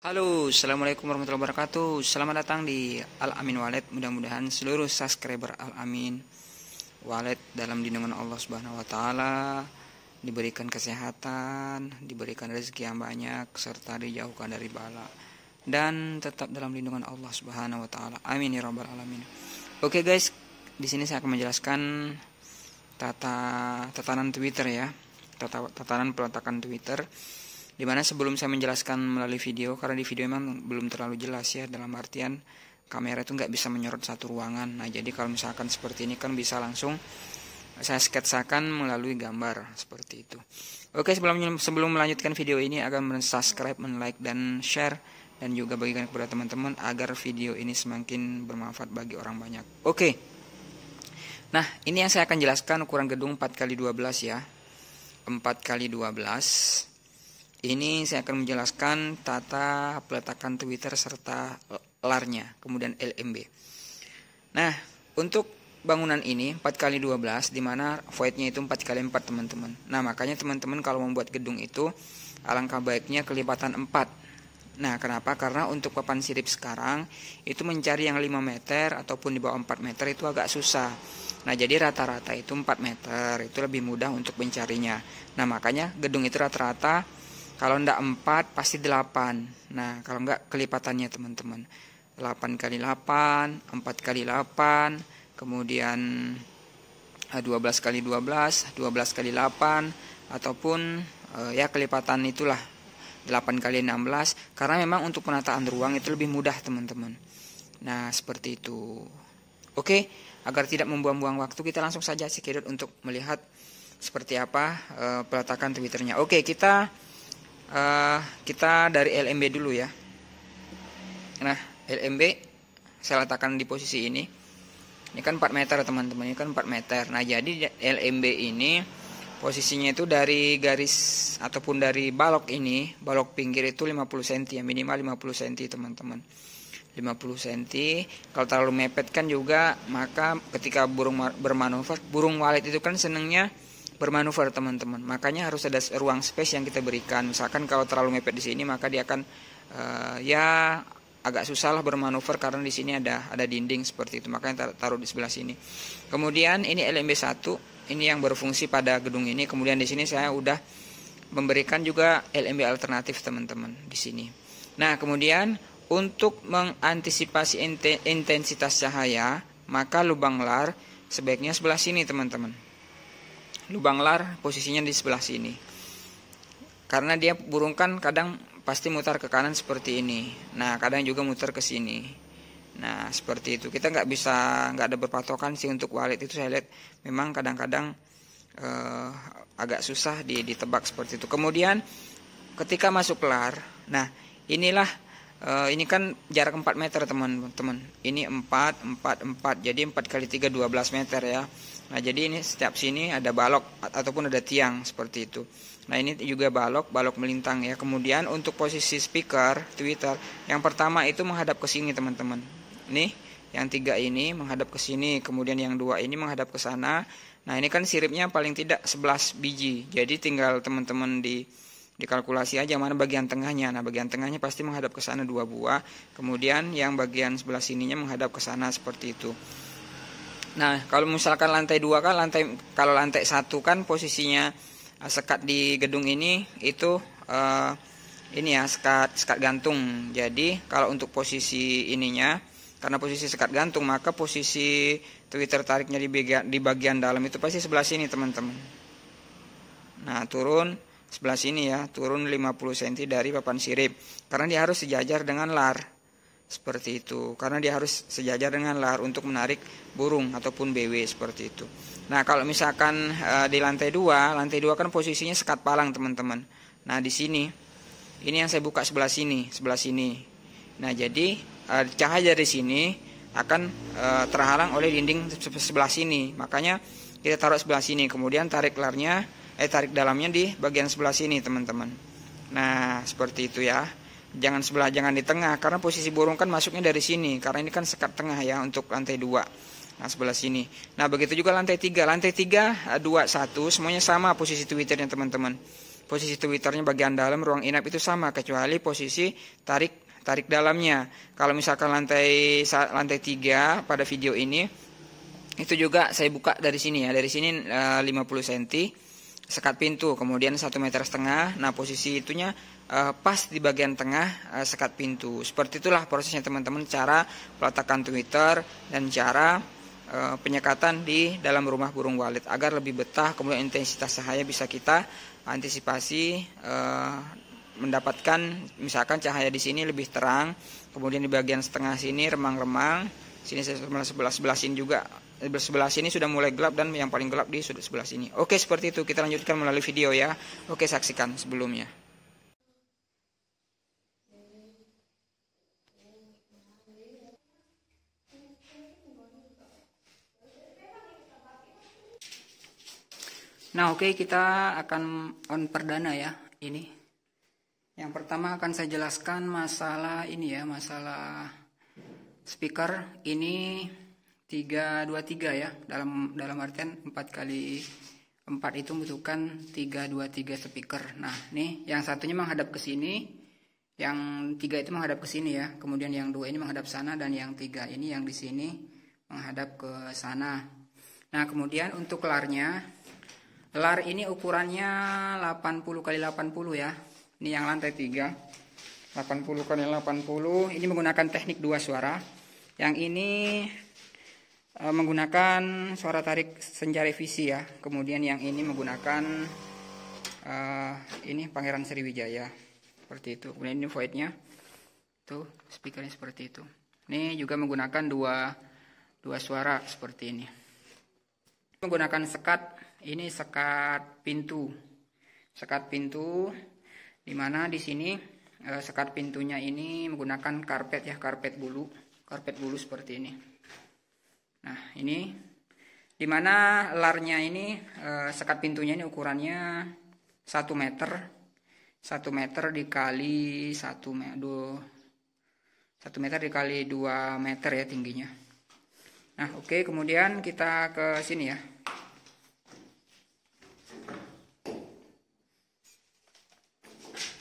Halo, assalamualaikum warahmatullahi wabarakatuh. Selamat datang di Al Amin Wallet. Mudah-mudahan seluruh subscriber Al Amin Wallet dalam lindungan Allah Subhanahu Wa Taala diberikan kesehatan, diberikan rezeki yang banyak, serta dijauhkan dari bala dan tetap dalam lindungan Allah Subhanahu Wa Taala. Amin ya rabbal alamin. Oke guys, di sini saya akan menjelaskan tatanan Twitter ya, tatanan peletakan Twitter. Dimana sebelum saya menjelaskan melalui video, karena di video memang belum terlalu jelas ya, dalam artian kamera itu nggak bisa menyorot satu ruangan. Nah jadi kalau misalkan seperti ini kan bisa langsung saya sketsakan melalui gambar seperti itu. Oke, sebelum melanjutkan video ini, agar subscribe, like dan share, dan juga bagikan kepada teman-teman agar video ini semakin bermanfaat bagi orang banyak. Oke, nah ini yang saya akan jelaskan ukuran gedung 4x12 ya, 4x12. Ini saya akan menjelaskan tata peletakan Twitter serta LAR-nya, kemudian LMB. Nah, untuk bangunan ini 4x12, di mana void-nya itu 4x4 teman-teman. Nah, makanya teman-teman kalau membuat gedung itu, alangkah baiknya kelipatan 4. Nah, kenapa? Karena untuk papan sirip sekarang, itu mencari yang 5 meter ataupun di bawah 4 meter itu agak susah. Nah, jadi rata-rata itu 4 meter, itu lebih mudah untuk mencarinya. Nah, makanya gedung itu rata-rata kalau enggak 4 pasti 8. Nah, kalau enggak kelipatannya teman-teman 8x8, 4x8, kemudian 12x12, 12x8, ataupun ya kelipatan itulah 8x16. Karena memang untuk penataan ruang itu lebih mudah teman-teman. Nah, seperti itu. Oke, agar tidak membuang-buang waktu, kita langsung saja cekidot untuk melihat seperti apa peletakan Twitternya. Oke, kita dari LMB dulu ya. Nah, LMB saya letakkan di posisi ini. Ini kan 4 meter teman-teman, ini kan 4 meter. Nah, jadi LMB ini posisinya itu dari garis ataupun dari balok ini, balok pinggir itu 50 cm ya, minimal 50 cm teman-teman. 50 cm. Kalau terlalu mepet kan juga, maka ketika burung bermanuver, burung walet itu kan senengnya bermanuver teman-teman. Makanya harus ada ruang space yang kita berikan. Misalkan kalau terlalu mepet di sini, maka dia akan ya agak susah lah bermanuver, karena di sini ada dinding seperti itu. Makanya taruh di sebelah sini. Kemudian ini LMB1, ini yang berfungsi pada gedung ini. Kemudian di sini saya udah memberikan juga LMB alternatif teman-teman di sini. Nah, kemudian untuk mengantisipasi intensitas cahaya, maka lubang LAR sebaiknya sebelah sini teman-teman. Lubang LAR posisinya di sebelah sini. Karena dia burung kan kadang pasti mutar ke kanan seperti ini. Nah, kadang juga mutar ke sini. Nah, seperti itu. Kita nggak ada berpatokan sih untuk walet itu. Saya lihat memang kadang-kadang agak susah ditebak seperti itu. Kemudian ketika masuk LAR, nah inilah ini kan jarak 4 meter teman-teman. Ini 4. Jadi 4x3 12 meter ya. Nah, jadi ini setiap sini ada balok ataupun ada tiang seperti itu. Nah, ini juga balok melintang ya. Kemudian untuk posisi speaker Twitter, yang pertama itu menghadap ke sini teman-teman. Nih, yang 3 ini menghadap ke sini, kemudian yang 2 ini menghadap ke sana. Nah, ini kan siripnya paling tidak 11 biji. Jadi tinggal teman-teman dikalkulasi aja mana bagian tengahnya. Nah, bagian tengahnya pasti menghadap ke sana 2 buah. Kemudian yang bagian sebelah sininya menghadap ke sana seperti itu. Nah, kalau misalkan lantai 2 kan kalau lantai 1 kan posisinya sekat di gedung ini itu ini ya sekat gantung. Jadi kalau untuk posisi ininya, karena posisi sekat gantung, maka posisi Twitter tariknya di bagian dalam itu pasti sebelah sini teman-teman. Nah, turun sebelah sini ya, turun 50 cm dari papan sirip, karena dia harus sejajar dengan LAR. Seperti itu, karena dia harus sejajar dengan LAR untuk menarik burung ataupun BW seperti itu. Nah, kalau misalkan di lantai 2 kan posisinya sekat palang teman-teman. Nah, di sini ini yang saya buka sebelah sini. Nah, jadi cahaya dari sini akan terhalang oleh dinding sebelah sini. Makanya kita taruh sebelah sini, kemudian tarik dalamnya di bagian sebelah sini teman-teman. Nah, seperti itu ya. Jangan di tengah, karena posisi burung kan masuknya dari sini, karena ini kan sekat tengah ya untuk lantai 2. Nah, sebelah sini. Nah, begitu juga lantai 3. Lantai 3, 2, 1 semuanya sama posisi Twitternya teman-teman. posisi tweeternya bagian dalam ruang inap itu sama, kecuali posisi tarik dalamnya. Kalau misalkan lantai 3 pada video ini, itu juga saya buka dari sini ya. Dari sini 50 cm sekat pintu, kemudian 1,5 meter. Nah, posisi itunya pas di bagian tengah sekat pintu. Seperti itulah prosesnya teman-teman, cara peletakan Twitter dan cara penyekatan di dalam rumah burung walet agar lebih betah, kemudian intensitas cahaya bisa kita antisipasi, mendapatkan misalkan cahaya di sini lebih terang, kemudian di bagian setengah sini remang-remang, sini sebelah sini juga, sebelah sini sudah mulai gelap dan yang paling gelap di sudut sebelah sini. Oke, seperti itu kita lanjutkan melalui video ya. Oke, saksikan sebelumnya. Nah, oke, kita akan on perdana ya. Ini yang pertama akan saya jelaskan masalah ini ya, masalah speaker ini 323 ya, dalam artian 4x4 itu membutuhkan 323 speaker. Nah, nih yang satunya menghadap ke sini, yang 3 itu menghadap ke sini ya, kemudian yang 2 ini menghadap sana, dan yang 3 ini yang di sini menghadap ke sana. Nah, kemudian untuk lar ini ukurannya 80 x 80 ya. Ini yang lantai 3. 80 x 80. Ini menggunakan teknik 2 suara. Yang ini menggunakan suara tarik senja revisi ya. Kemudian yang ini menggunakan ini Pangeran Sriwijaya. Seperti itu. Kemudian ini voidnya. Tuh, speakernya seperti itu. Ini juga menggunakan dua suara seperti ini. Menggunakan sekat. Ini sekat pintu, dimana di sini sekat pintunya ini menggunakan karpet ya, karpet bulu seperti ini. Nah, ini dimana larnya ini sekat pintunya ini ukurannya 1 meter dikali 1 meter dikali 2 meter ya tingginya. Nah, oke, kemudian kita ke sini ya.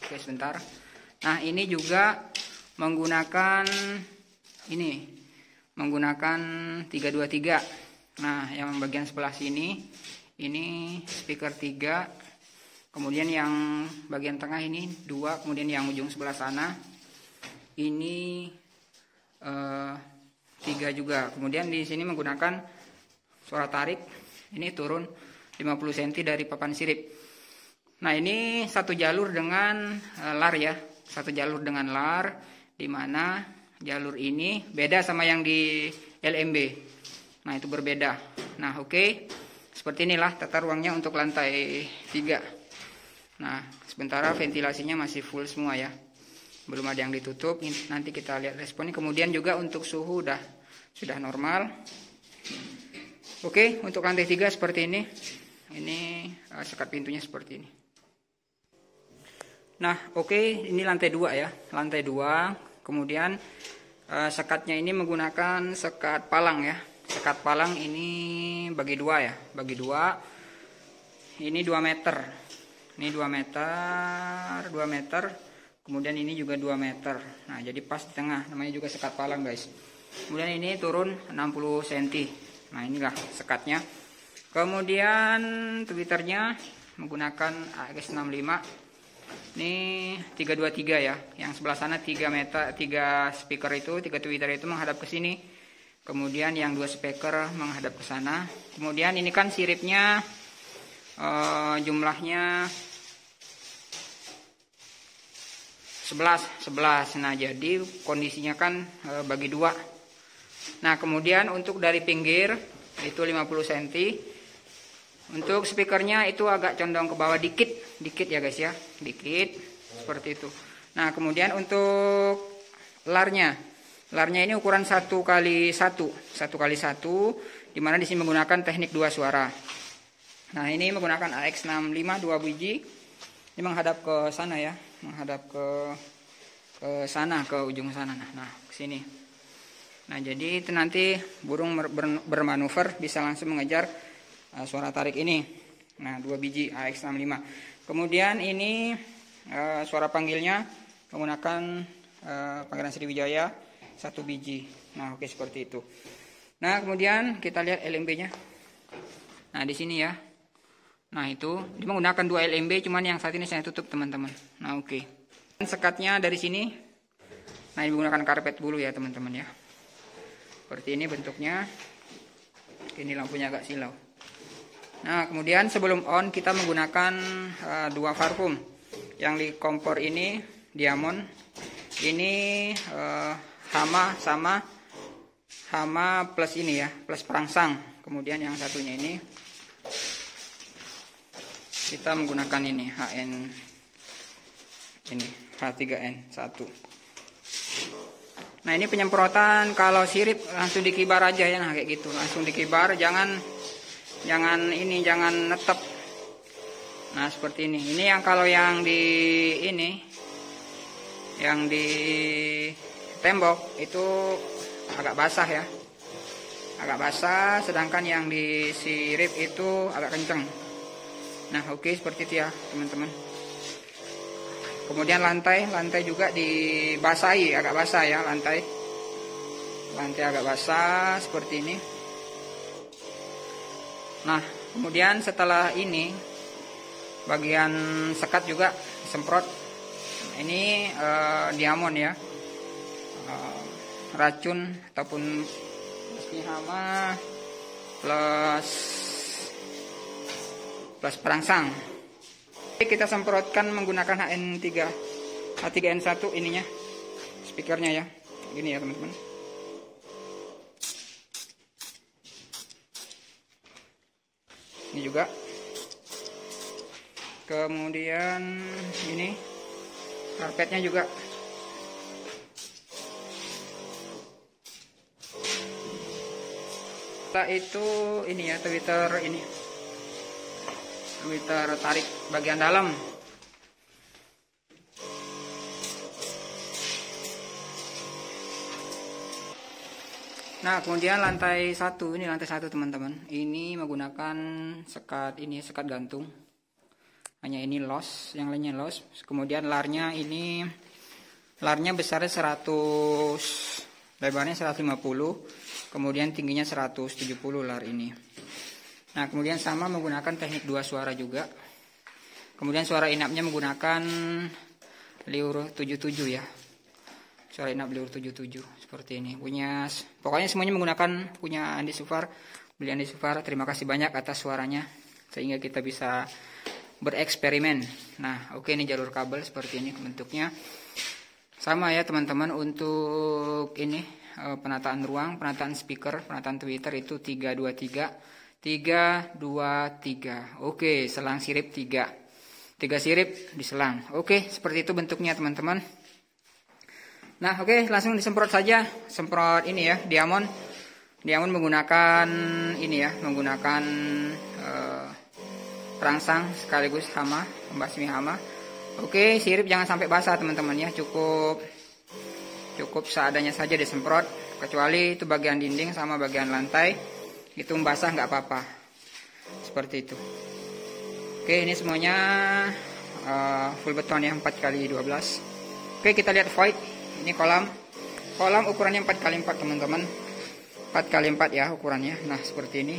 Oke, sebentar. Nah, ini juga menggunakan 323. Nah, yang bagian sebelah sini ini speaker 3. Kemudian yang bagian tengah ini 2, kemudian yang ujung sebelah sana ini 3 juga. Kemudian di sini menggunakan suara tarik. Ini turun 50 cm dari papan sirip. Nah, ini satu jalur dengan lar ya, satu jalur dengan lar, di mana jalur ini beda sama yang di LMB. Nah, itu berbeda. Nah, oke, seperti inilah tata ruangnya untuk lantai 3. Nah, sementara ventilasinya masih full semua ya, belum ada yang ditutup. Nanti kita lihat responnya. Kemudian juga untuk suhu sudah normal. Oke, untuk lantai 3 seperti ini. Ini sekat pintunya seperti ini. Nah, oke, ini lantai 2 ya, lantai 2. Kemudian sekatnya ini menggunakan sekat palang ya. Sekat palang ini bagi 2 ya, bagi 2. Ini 2 meter. Ini 2 meter. Kemudian ini juga 2 meter. Nah, jadi pas di tengah, namanya juga sekat palang, guys. Kemudian ini turun 60 cm. Nah, inilah sekatnya. Kemudian tweeternya menggunakan AX65. Ini 323 ya. Yang sebelah sana 3 speaker itu, 3 tweeter itu menghadap ke sini. Kemudian yang 2 speaker menghadap ke sana. Kemudian ini kan siripnya jumlahnya 11. Nah, jadi kondisinya kan bagi 2. Nah, kemudian untuk dari pinggir itu 50 cm. Untuk speakernya itu agak condong ke bawah dikit ya guys ya, dikit seperti itu. Nah, kemudian untuk larnya ini ukuran 1x1, dimana di sini menggunakan teknik 2 suara. Nah, ini menggunakan AX65 2 biji. Ini menghadap ke sana ya, menghadap ke sana, ke ujung sana. Nah, ke sini. Nah, jadi itu nanti burung bermanuver bisa langsung mengejar suara tarik ini. Nah, 2 biji AX65. Kemudian ini suara panggilnya menggunakan panggilan Sriwijaya 1 biji. Nah, oke seperti itu. Nah, kemudian kita lihat LMB-nya. Nah, di sini ya. Nah, itu dia menggunakan 2 LMB, cuman yang saat ini saya tutup, teman-teman. Nah, oke. Sekatnya dari sini. Nah, ini menggunakan karpet bulu ya, teman-teman ya. Seperti ini bentuknya. Ini lampunya agak silau. Nah, kemudian sebelum on kita menggunakan 2 parfum. Yang di kompor ini Diamond. Ini Hama plus ini ya, plus perangsang. Kemudian yang satunya ini kita menggunakan ini H3N1. Nah, ini penyemprotan kalau sirip langsung dikibar aja ya, nah kayak gitu. Langsung dikibar, jangan netep. Nah, seperti ini. Ini yang kalau yang di tembok itu agak basah ya. Agak basah, sedangkan yang di sirip itu agak kenceng. Nah, oke seperti itu ya, teman-teman. Kemudian lantai juga dibasahi, agak basah ya lantai. Lantai agak basah seperti ini. Nah, kemudian setelah ini bagian sekat juga disemprot. Ini Diamond ya. Racun ataupun hama plus perangsang. Kita semprotkan menggunakan H3N1 ininya, speakernya ya. Gini ya, teman-teman. Ini juga. Kemudian ini karpetnya juga. Setelah itu ini ya, Twitter tarik bagian dalam. Nah, kemudian lantai 1, ini lantai 1 teman-teman. Ini menggunakan sekat gantung. Hanya ini los, yang lainnya los. Kemudian larnya besarnya 100, lebarnya 150, kemudian tingginya 170 lar ini. Nah, kemudian sama menggunakan teknik 2 suara juga. Kemudian suara inapnya menggunakan Liur 77 ya. Suara inap Liur 77 seperti ini. Pokoknya semuanya menggunakan punya Andi Sufar. Beli Andi Sufar, terima kasih banyak atas suaranya sehingga kita bisa bereksperimen. Nah, oke, ini jalur kabel seperti ini bentuknya. Sama ya, teman-teman, untuk ini penataan ruang, penataan speaker, penataan Twitter itu 323. Oke, selang sirip 3 sirip diselang. Oke, seperti itu bentuknya, teman-teman. Nah, oke, langsung disemprot saja. Semprot ini ya, Diamond menggunakan ini ya, menggunakan perangsang sekaligus hama, pembasmi hama. Oke, sirip jangan sampai basah, teman-teman ya. Cukup seadanya saja disemprot, kecuali itu bagian dinding sama bagian lantai itu basah nggak apa-apa, seperti itu. Oke, ini semuanya full beton ya, 4x12. Oke, kita lihat void. Ini kolam ukurannya 4x4 teman-teman, 4x4 ya ukurannya. Nah, seperti ini.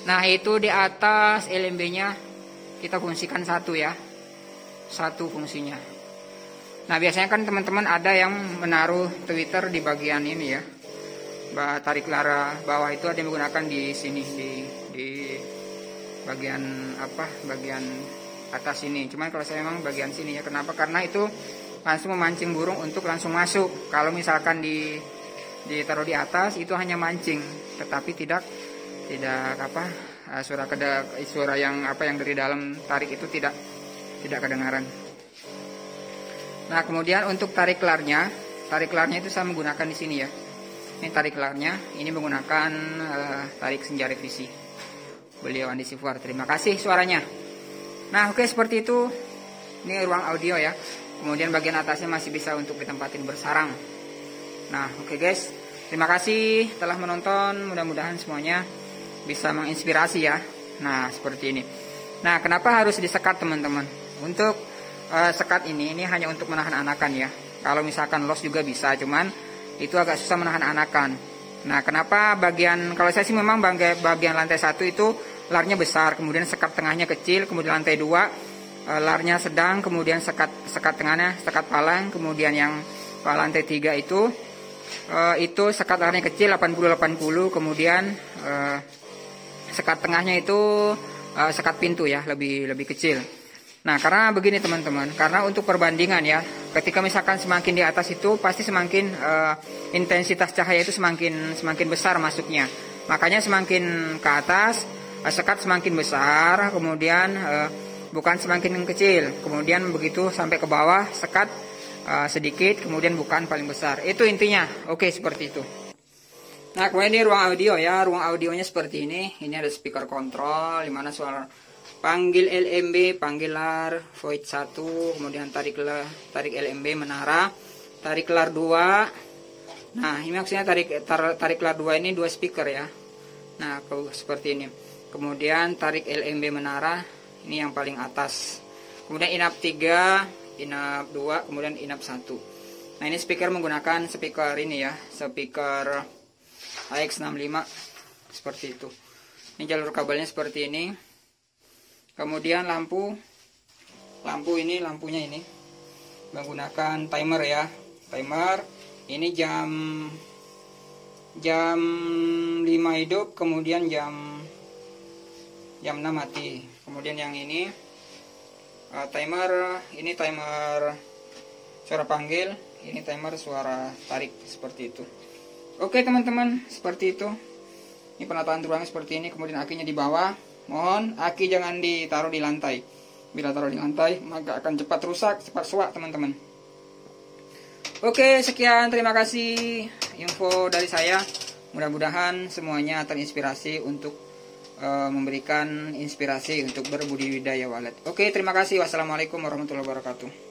Nah, itu di atas LMB nya kita fungsikan 1 ya, 1 fungsinya. Nah, biasanya kan teman-teman ada yang menaruh Twitter di bagian ini ya, tarik lara bawah itu ada yang menggunakan di sini, di bagian bagian atas ini. Cuman kalau saya memang bagian sini ya. Kenapa? Karena itu langsung memancing burung untuk langsung masuk. Kalau misalkan ditaruh di atas itu hanya mancing, tetapi tidak suara yang dari dalam tarik itu tidak kedengaran. Nah, kemudian untuk tarik larnya itu saya menggunakan di sini ya. Ini tarik larnya, ini menggunakan tarik senja revisi. Beliau Andi Sufar, terima kasih suaranya. Nah, oke, seperti itu. Ini ruang audio ya. Kemudian bagian atasnya masih bisa untuk ditempatin bersarang. Nah, oke guys, terima kasih telah menonton. Mudah-mudahan semuanya bisa menginspirasi ya. Nah, seperti ini. Nah, kenapa harus disekat teman-teman? Untuk sekat ini hanya untuk menahan anakan ya. Kalau misalkan los juga bisa, cuman itu agak susah menahan anakan. Nah, kenapa kalau saya sih memang bagian lantai 1 itu larnya besar, kemudian sekat tengahnya kecil, kemudian lantai 2 larnya sedang, kemudian sekat tengahnya, sekat palang, kemudian yang lantai 3 itu sekat larnya kecil 80-80, kemudian sekat tengahnya itu sekat pintu ya, lebih kecil. Nah, karena begini teman-teman, karena untuk perbandingan ya, ketika misalkan semakin di atas itu pasti semakin intensitas cahaya itu semakin besar masuknya. Makanya semakin ke atas sekat semakin besar, kemudian bukan semakin kecil. Kemudian begitu sampai ke bawah sekat sedikit, kemudian bukan paling besar. Itu intinya. Oke, seperti itu. Nah, kemudian ini ruang audio ya. Ruang audionya seperti ini. Ini ada speaker kontrol, dimana suara panggil LMB, panggil lar, void 1, kemudian tarik LMB menara, tarik lar 2. Nah, ini maksudnya tarik lar 2 ini 2 speaker ya. Nah, seperti ini. Kemudian tarik LMB menara, ini yang paling atas. Kemudian inap 3, inap 2, kemudian inap 1. Nah, ini speaker menggunakan speaker ini ya, speaker AX65 seperti itu. Ini jalur kabelnya seperti ini. Kemudian lampu ini, lampunya ini menggunakan timer ya. Timer ini jam 5 hidup, kemudian jam 6 mati. Kemudian yang ini timer suara panggil, ini timer suara tarik, seperti itu. Oke teman-teman, seperti itu. Ini penataan ruangnya seperti ini. Kemudian akinya di bawah. Mohon aki jangan ditaruh di lantai. Bila taruh di lantai maka akan cepat rusak, cepat suak teman-teman. Oke, sekian, terima kasih info dari saya. Mudah-mudahan semuanya terinspirasi untuk memberikan inspirasi untuk berbudidaya walet. Oke, terima kasih. Wassalamualaikum warahmatullahi wabarakatuh.